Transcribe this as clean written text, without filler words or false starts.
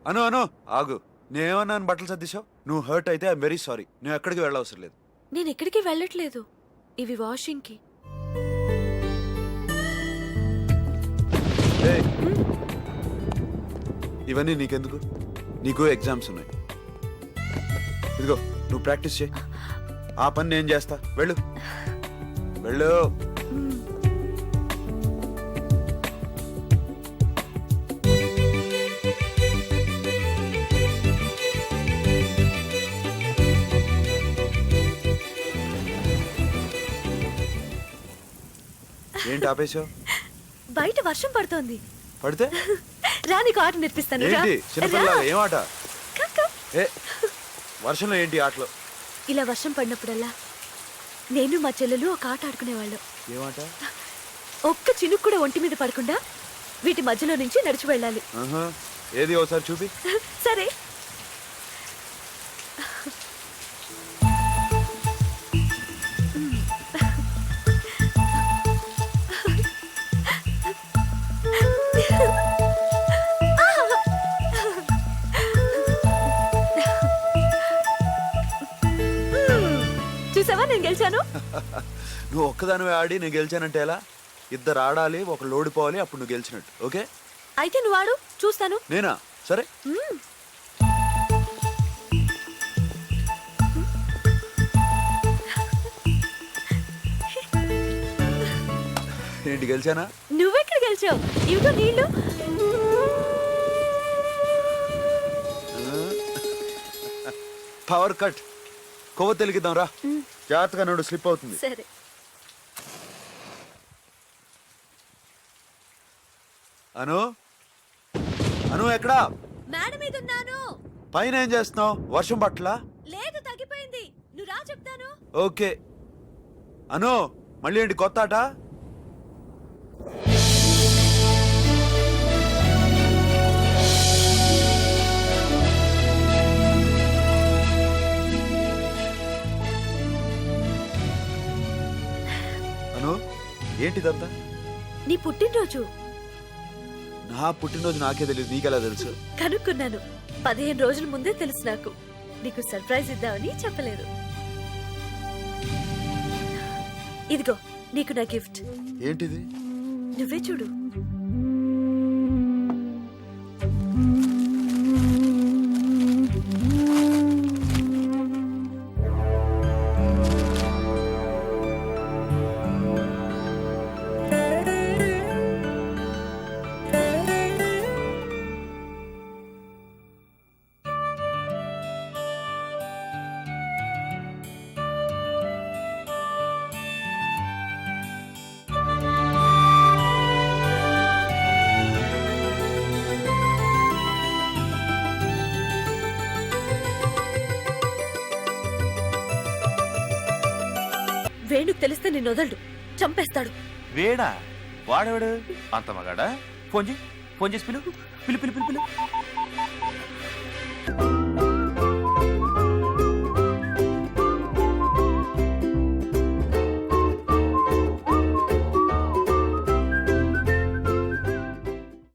అను అను ఆగు. నేనేమన్నాను బట్టలు సర్దిశావు? నువ్వు హర్ట్ అయితే ఐఎమ్ వెరీ సారీ. నువ్వు ఎక్కడికి వెళ్ళవసరం లేదు. నేను ఎక్కడికి వెళ్ళట్లేదు, ఇవి వాషింగ్ కి. ఏయ్, ఇవన్నీ నీకెందుకు? నీకు ఎగ్జామ్స్ ఉన్నాయి. ఇదిగో నువ్వు ప్రాక్టీస్ చేయి. ఆ పని నేను చేస్తా. వెళ్ళు వెళ్ళు. ఏంటి ఆపేశావు? బయట వర్షం పడుతోంది. పడితే రా, నీకు ఆట నేర్పిస్తాను. రా. ఏంటి చిన్నపిల్ల? రా. ఏం ఆట? Come, come. ఏ వర్షంలో ఏంటి ఆటలు? ఇలా వర్షం పడినప్పుడల్లా నేను మా చెల్లెలు ఒక ఆట ఆడుకునేవాళ్ళం. ఏమాట? ఒక్క చినుకు కూడా ఒంటి మీద పడకుండా వీటి మధ్యలో నుంచి నడిచి వెళ్ళాలి. ఏది ఒకసారి చూపి. సరే. చూసావా, నేను గెలిచాను. నువ్వు ఒక్కదానివే ఆడి నేను గెలిచానంటే ఎలా? ఇద్దరు ఆడాలి, ఒకళ్ళు ఓడిపోవాలి, అప్పుడు నువ్వు గెలిచినట్టు. ఓకే, అయితే నువ్వు ఆడు, చూస్తాను. నేనా? సరే. ఏంటి గెలిచానా? నువ్వెక్కడ గెలిచావు? ఇవిగో నీళ్ళు. Power cut. కొవ్వ తెలిగిద్దాం రా. జాగ్రత్తగా నడు, స్లిప్ అవుతుంది. సరే. అను అను ఎక్కడా? మేడ మీద ఉన్నాను. పైన ఏం చేస్తున్నావు? వర్షం పట్ల? లేదు, తగ్గిపోయింది. నువ్వు రా, చెప్తాను. ఓకే. అను మళ్ళీ ఏంటి కొత్త ఆట? అను ఏంటిదంతా? నీ పుట్టినరోజు. నా పుట్టినరోజు నాకే తెలియదు, నీకెలా తెలుసు? కనుక్కున్నాను. 15 రోజుల ముందే తెలుసు నాకు. నీకు సర్ప్రైజ్ ఇద్దామని చెప్పలేదు. ఇదిగో నీకు నా గిఫ్ట్. ఏంటిది? నువ్వే చూడు. వేణుకు తెలిస్తే నిన్ను వదలడు, చంపేస్తాడు. వేడా? వాడేవాడు అంత మగాడా? ఫోన్ చేసి పిలు పిలు పిలు పిలు పిలు.